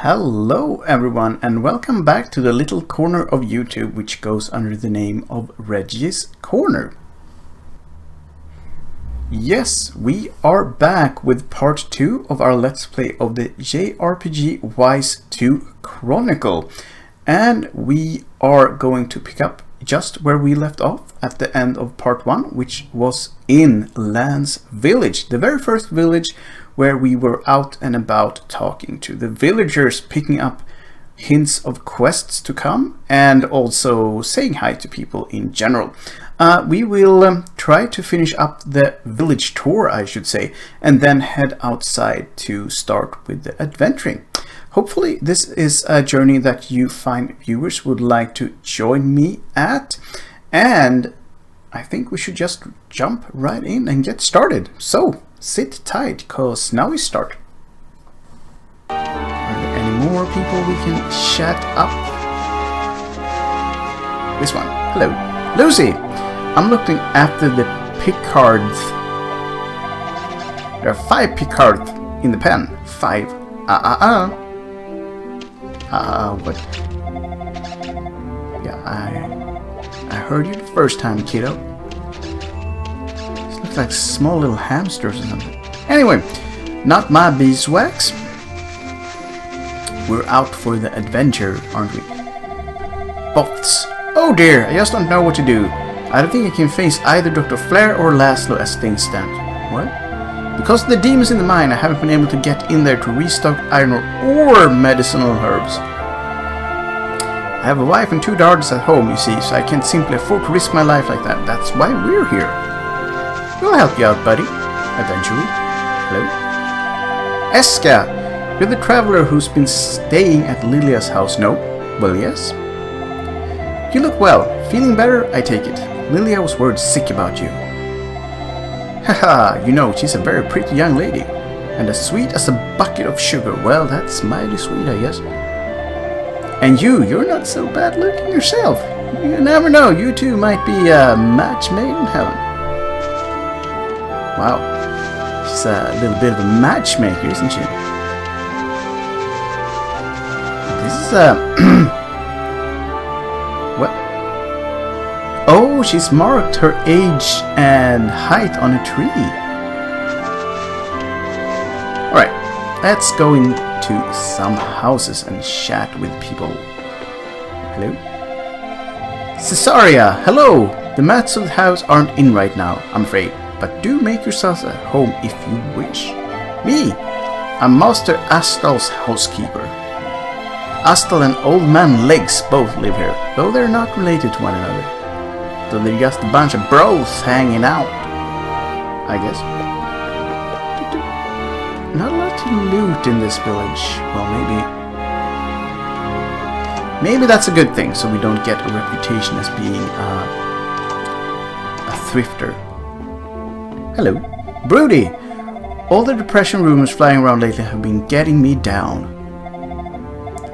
Hello everyone and welcome back to the little corner of YouTube which goes under the name of Reggiez Corner. Yes, we are back with part 2 of our Let's Play of the JRPG Ys II Chronicle, and we are going to pick up just where we left off at the end of part 1, which was in Lan's village, the very first village where we were out and about talking to the villagers, picking up hints of quests to come and also saying hi to people in general. We will try to finish up the village tour, I should say, and then head outside to start with the adventuring. Hopefully this is a journey that you fine viewers would like to join me at, and I think we should just jump right in and get started. So sit tight, cause now we start. Are there any more people we can chat up? This one. Hello. Lucy! I'm looking after the Picards. There are 5 Picards in the pen. 5. What? Yeah, I heard you the first time, kiddo. These look like small little hamsters or something. Anyway, not my beeswax. We're out for the adventure, aren't we? Boths. Oh dear, I just don't know what to do. I don't think I can face either Dr. Flair or Laszlo as things stand. What? Because of the demons in the mine, I haven't been able to get in there to restock iron or medicinal herbs. I have a wife and 2 daughters at home, you see, so I can't simply afford to risk my life like that. That's why we're here. We'll help you out, buddy. Eventually. Hello? Eska! You're the traveler who's been staying at Lilia's house, no? Well, yes. You look well. Feeling better, I take it. Lilia was worried sick about you. Haha, you know, she's a very pretty young lady. And as sweet as a bucket of sugar. Well, that's mighty sweet, I guess. And you're not so bad looking yourself. You never know, you two might be a match made in heaven. Wow, she's a little bit of a matchmaker, isn't she? This is a... what? Oh, she's marked her age and height on a tree. Alright, let's go into some houses and chat with people. Hello? Cesaria, hello! The mats of the house aren't in right now, I'm afraid. But do make yourselves at home if you wish. Me! I'm Master Astal's housekeeper. Astal and Old Man Legs both live here, though they're not related to one another. So they're just a bunch of bros hanging out, I guess. Not a lot to loot in this village. Well, maybe that's a good thing, so we don't get a reputation as being a thrifter. Hello. Broody! All the depression rumors flying around lately have been getting me down.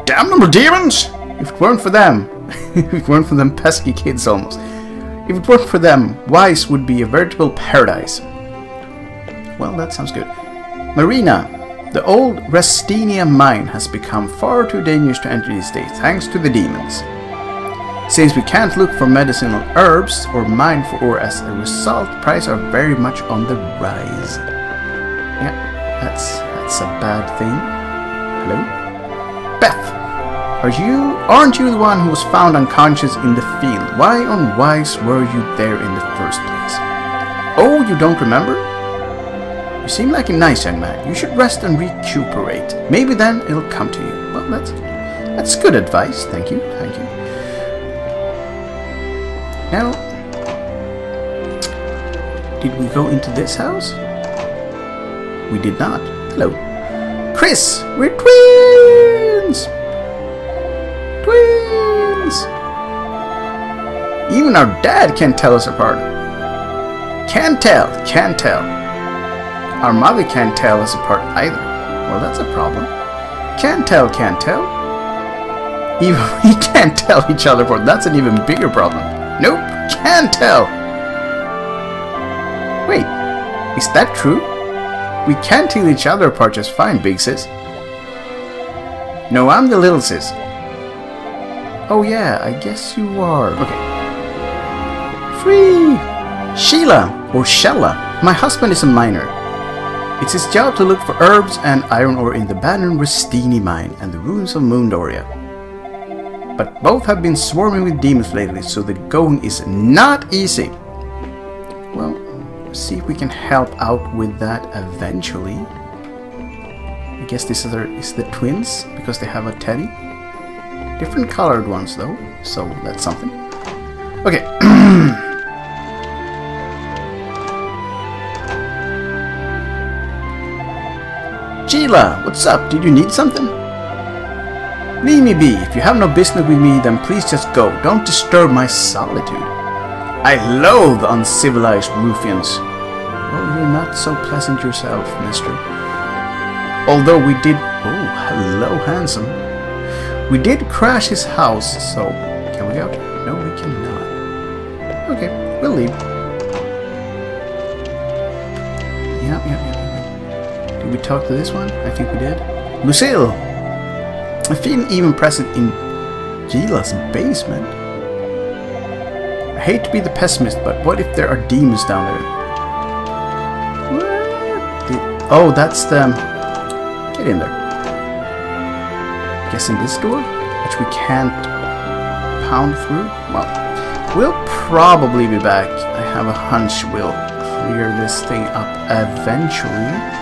Damnable demons! If it weren't for them, if it weren't for them pesky kids almost, if it weren't for them, Ys would be a veritable paradise. Well, that sounds good. Marina, the old Restinia mine has become far too dangerous to enter these days, thanks to the demons. Since we can't look for medicinal herbs or mine for ore as a result, prices are very much on the rise. Yeah, that's a bad thing. Hello? Beth! Aren't you the one who was found unconscious in the field? Why on Ys were you there in the first place? Oh, you don't remember? You seem like a nice young man. You should rest and recuperate. Maybe then it'll come to you. Well, that's good advice. Thank you, thank you. Now, did we go into this house? We did not. Hello. Chris, we're twins! Twins! Even our dad can't tell us apart. Can't tell. Our mother can't tell us apart either. Well, that's a problem. Can't tell. Even we can't tell each other apart. That's an even bigger problem. Nope, can't tell. Wait, is that true? We can tell each other apart just fine, big sis. No, I'm the little sis. Oh yeah, I guess you are. Okay. Free! Sheila, or Shella. My husband is a miner. It's his job to look for herbs and iron ore in the abandoned Rustini mine and the ruins of Moondoria. But both have been swarming with demons lately, so the going is not easy. Well, see if we can help out with that eventually. I guess this is the twins, because they have a teddy. Different colored ones though, so that's something. Okay. Sheila, what's up? Did you need something? Leave me be. If you have no business with me, then please just go. Don't disturb my solitude. I loathe uncivilized ruffians. Well, you're not so pleasant yourself, mister. Although we did... Oh, hello, handsome. We did crash his house, so... Can we go? No, we cannot. Okay, we'll leave. Yep. Did we talk to this one? I think we did. Lucille! I feel even present in Gila's basement. I hate to be the pessimist, but what if there are demons down there? What? Oh, that's the... Get in there. Guessing this door? Which we can't pound through? Well, we'll probably be back. I have a hunch we'll clear this thing up eventually.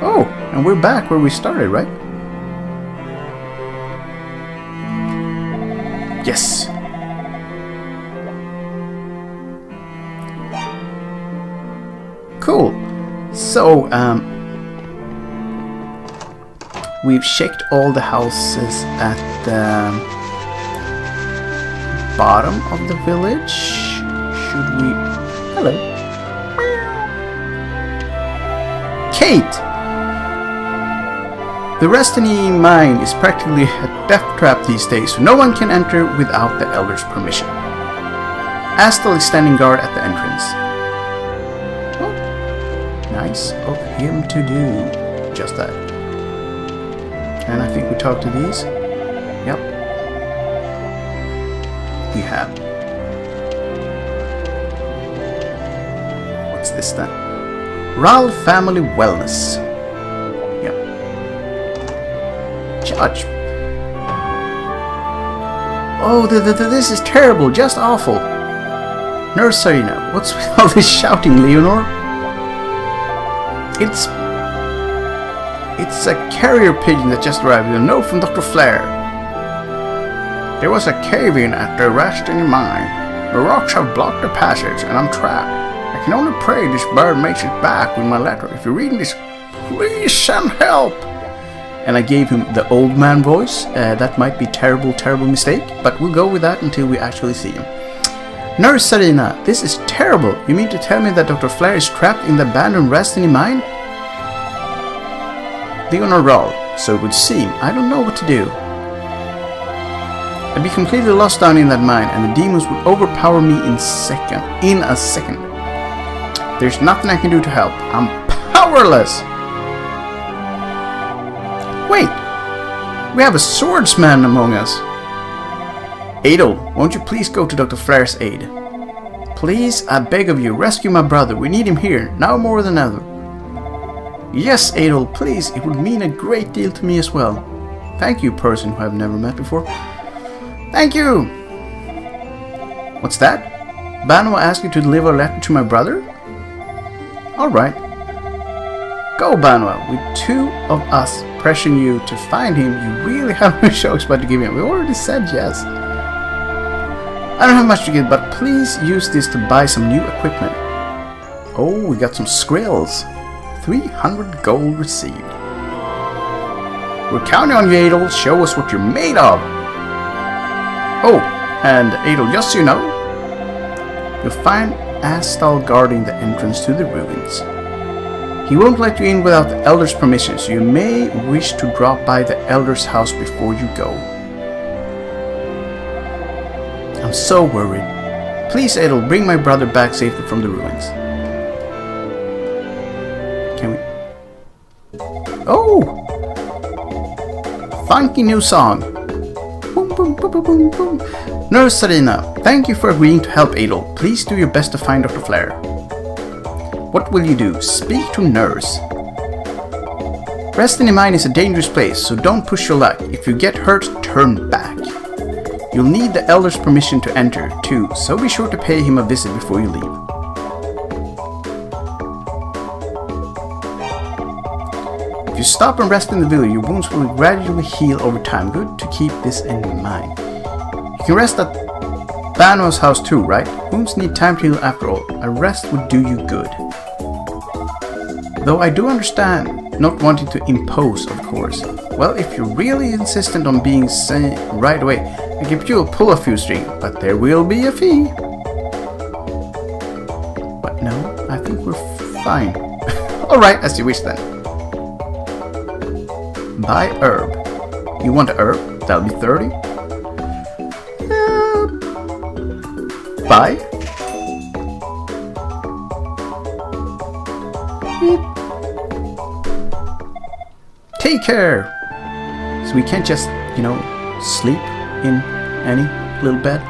Oh, and we're back where we started, right? Yes. Cool. So, we've checked all the houses at the bottom of the village. Should we... Hello. Kate! The Rustini mine is practically a death trap these days, so no one can enter without the Elder's permission. Astel is standing guard at the entrance. Oh, nice of him to do just that. And I think we talked to these. Yep. We have. What's this then? Ral Family Wellness. Judge. Oh, this is terrible, just awful. Nurse Sarina, what's with all this shouting, Leonor? It's a carrier pigeon that just arrived with a note from Dr. Flair. There was a cave-in at the Rustini mine. The rocks have blocked the passage, and I'm trapped. I can only pray this bird makes it back with my letter. If you're reading this, please send help. And I gave him the old man voice. That might be terrible mistake, but we'll go with that until we actually see him. Nurse Sarina, this is terrible. You mean to tell me that Dr. Flair is trapped in the abandoned Rustini mine? Leonor Rahl, so it would seem. I don't know what to do. I'd be completely lost down in that mine, and the demons would overpower me in a second. There's nothing I can do to help. I'm powerless! Wait! We have a swordsman among us! Adel, won't you please go to Dr. Flair's aid? Please, I beg of you, rescue my brother. We need him here, now more than ever. Yes, Adel, please. It would mean a great deal to me as well. Thank you, person who I've never met before. Thank you! What's that? Banwa asked you to deliver a letter to my brother? Alright. Go, Banwa. With two of us pressuring you to find him, you really have no choice but to give him. We already said yes. I don't have much to give, but please use this to buy some new equipment. Oh, we got some skrills. 300 gold received. We're counting on you, Adel. Show us what you're made of. Oh, and Adel, just so you know, you'll find Astal guarding the entrance to the ruins. He won't let you in without the Elder's permission, so you may wish to drop by the Elder's house before you go. I'm so worried. Please, Adel, bring my brother back safely from the ruins. Can we... Oh! Funky new song. Boom, boom, boom, boom, boom, boom. Nurse Sarina, thank you for agreeing to help Adel. Please do your best to find Dr. Flare. What will you do? Speak to Nurse. Resting in mine is a dangerous place, so don't push your luck. If you get hurt, turn back. You'll need the Elder's permission to enter, too, so be sure to pay him a visit before you leave. If you stop and rest in the village, your wounds will gradually heal over time. Good to keep this in mind. You can rest at Bano's house too, right? Wounds need time to heal after all. A rest would do you good. Though I do understand not wanting to impose, of course. Well, if you're really insistent on being sane right away, I give you a pull a few string, but there will be a fee. But no, I think we're fine. Alright, as you wish then. Buy herb. You want a herb? That'll be 30. Buy. Take care! So we can't just, you know, sleep in any little bed.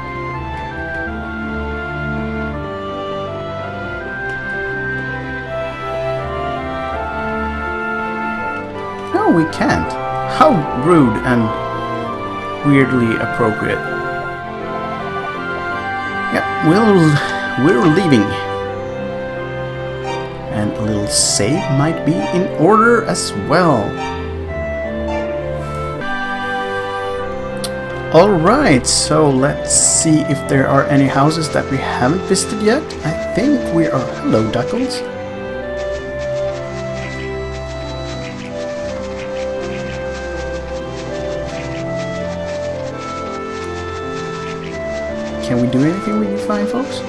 No, we can't. How rude and weirdly appropriate. Yeah, we're leaving. And a little save might be in order as well. Alright, so let's see if there are any houses that we haven't visited yet. I think we are... Hello, Duckles. Can we do anything with you fine folks?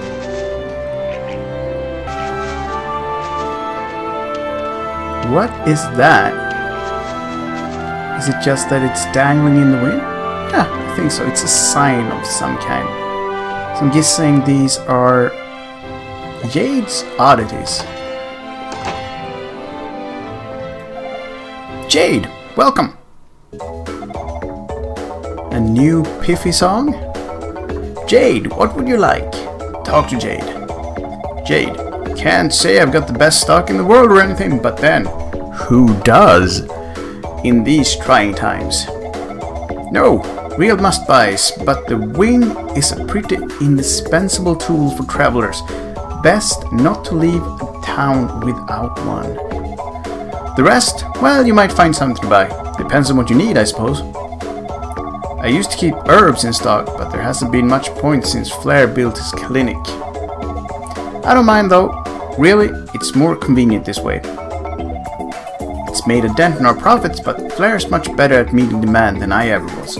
What is that? Is it just that it's dangling in the wind? Yeah, I think so. It's a sign of some kind. So I'm guessing these are Jade's Oddities. Jade, welcome! A new piffy song? Jade, what would you like? Talk to Jade. Jade, can't say I've got the best stock in the world or anything, but then, who does? In these trying times. No, real must-buys, but the wing is a pretty indispensable tool for travelers. Best not to leave a town without one. The rest, well, you might find something to buy. Depends on what you need, I suppose. I used to keep herbs in stock, but there hasn't been much point since Flare built his clinic. I don't mind though. Really, it's more convenient this way. It's made a dent in our profits, but Flare's much better at meeting demand than I ever was.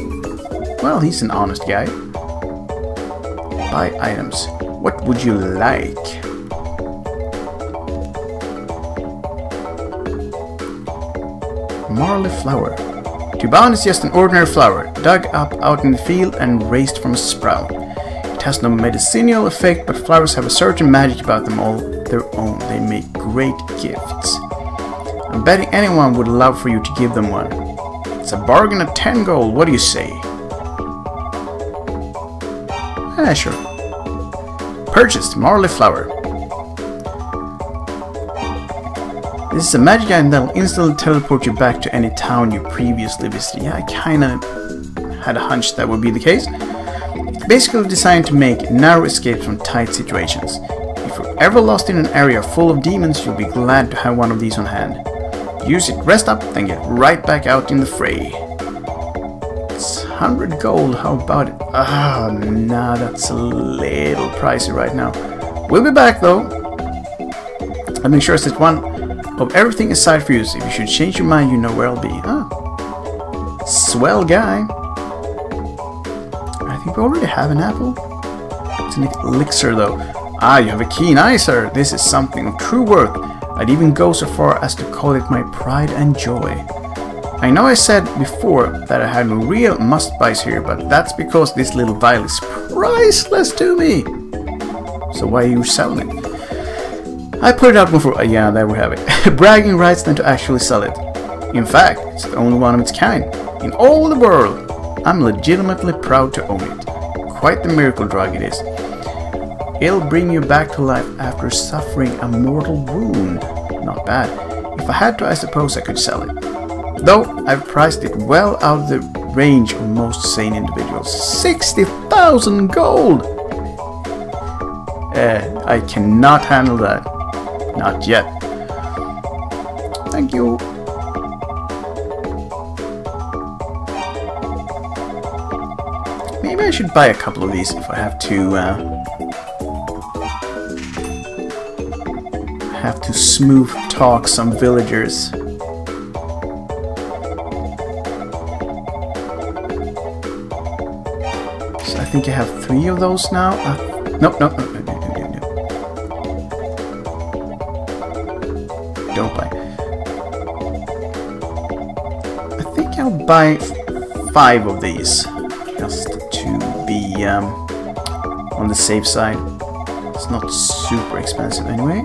Well, he's an honest guy. Buy items. What would you like? Marley flower. Tuban is just an ordinary flower, dug up out in the field and raised from a sprout. It has no medicinal effect, but flowers have a certain magic about them all their own. They make great gifts. I'm betting anyone would love for you to give them one. It's a bargain at 10 gold, what do you say? Sure. Purchased Marley flower. This is a magic item that will instantly teleport you back to any town you previously visited. Yeah, I kinda had a hunch that would be the case. It's basically designed to make narrow escapes from tight situations. If you're ever lost in an area full of demons, you'll be glad to have one of these on hand. Use it, rest up, then get right back out in the fray. It's 100 gold, how about it? Ah, nah, that's a little pricey right now. We'll be back though. I'll make sure that one of everything aside for use. If you should change your mind, you know where I'll be. Ah, swell guy. I think we already have an apple. It's an elixir though. Ah, you have a keen eye, sir. This is something of true worth. I'd even go so far as to call it my pride and joy. I know I said before that I had no real must-buys here, but that's because this little vial is priceless to me. so why are you selling it? I put it out before. Yeah, there we have it. Bragging rights than to actually sell it. In fact, it's the only one of its kind in all the world. I'm legitimately proud to own it. Quite the miracle drug it is. It'll bring you back to life after suffering a mortal wound. Not bad. If I had to, I suppose I could sell it. Though I've priced it well out of the range of most sane individuals. 60,000 gold! I cannot handle that. Not yet. Thank you. Maybe I should buy a couple of these if I have to smooth talk some villagers. So I think I have 3 of those now. Nope. Don't buy. I think I'll buy 5 of these, just to be on the safe side. It's not super expensive anyway.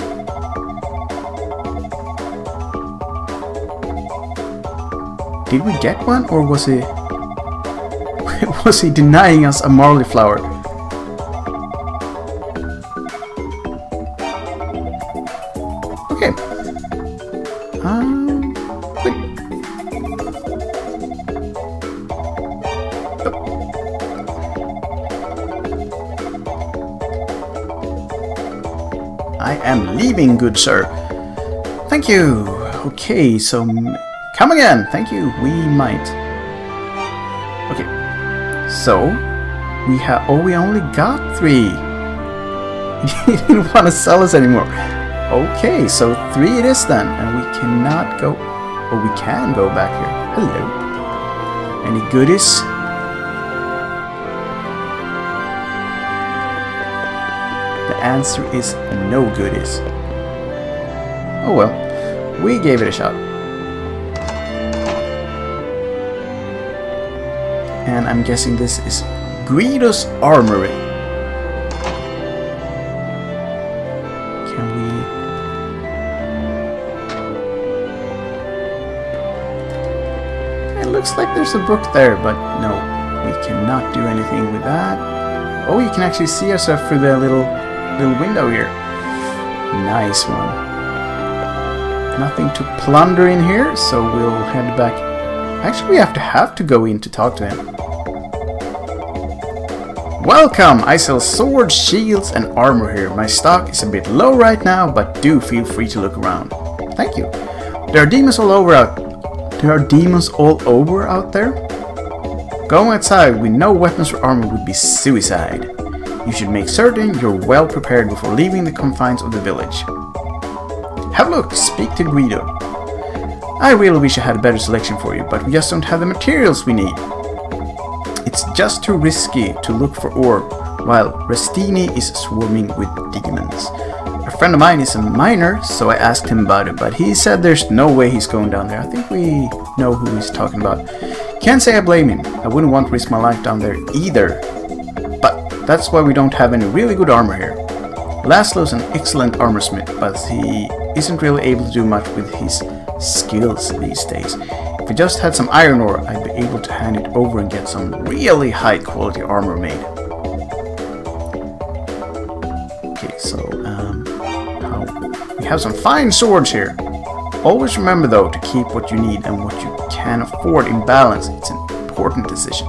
Did we get one, or was he denying us a marley flower? Okay. Quick. Oh. I am leaving, good sir. Thank you. Okay, so come again. Thank you. We might. Okay. So we only got 3. He didn't want to sell us anymore. Okay, so 3 it is then, and we cannot go. Oh, we can go back here. Hello. Any goodies? The answer is no goodies. Oh well, we gave it a shot. And I'm guessing this is Guido's Armory. Can we... It looks like there's a book there, but no, we cannot do anything with that. Oh, you can actually see yourself through the little window here. Nice one. Nothing to plunder in here, so we'll head back. Actually, we have to go in to talk to him. Welcome! I sell swords, shields, and armor here. My stock is a bit low right now, but do feel free to look around. Thank you. There are demons all over out there. Going outside with no weapons or armor would be suicide. You should make certain you're well prepared before leaving the confines of the village. Have a look. Speak to Guido. I really wish I had a better selection for you, but we just don't have the materials we need. It's just too risky to look for ore, while Restini is swarming with demons. A friend of mine is a miner, so I asked him about it, but he said there's no way he's going down there. I think we know who he's talking about. Can't say I blame him. I wouldn't want to risk my life down there either. But that's why we don't have any really good armor here. Laszlo's an excellent armorsmith, but he isn't really able to do much with his skills these days. If we just had some iron ore, I'd be able to hand it over and get some really high quality armor made. Okay, so we have some fine swords here. Always remember though to keep what you need and what you can afford in balance. It's an important decision.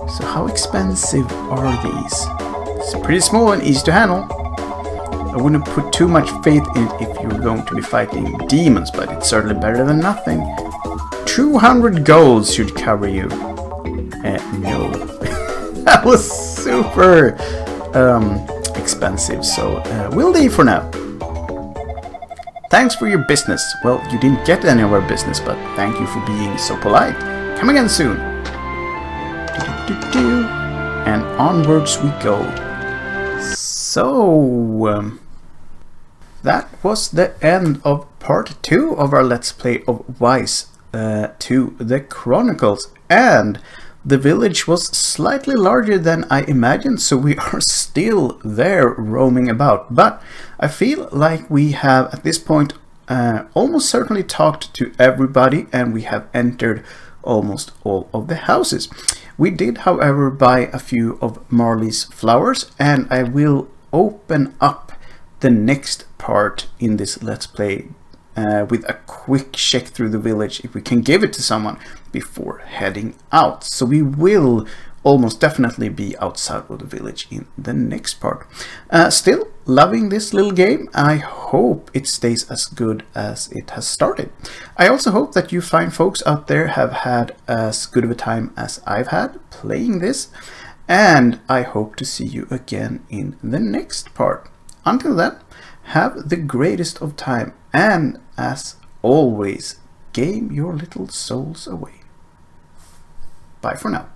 So how expensive are these? It's pretty small and easy to handle. I wouldn't put too much faith in it if you were going to be fighting demons, but it's certainly better than nothing. 200 gold should cover you. No. That was super expensive, so we'll leave for now. Thanks for your business. Well, you didn't get any of our business, but thank you for being so polite. Come again soon. And onwards we go. So, that was the end of part 2 of our Let's Play of Ys II The Chronicles. And The village was slightly larger than I imagined, so we are still there roaming about. But I feel like we have at this point almost certainly talked to everybody, and we have entered almost all of the houses. We did, however, buy a few of Marley's flowers, and I will open up the next part in this Let's Play with a quick check through the village if we can give it to someone before heading out. So we will almost definitely be outside of the village in the next part. Still loving this little game. I hope it stays as good as it has started. I also hope that you fine folks out there have had as good of a time as I've had playing this, and I hope to see you again in the next part. Until then, have the greatest of time, and as always, game your little souls away. Bye for now.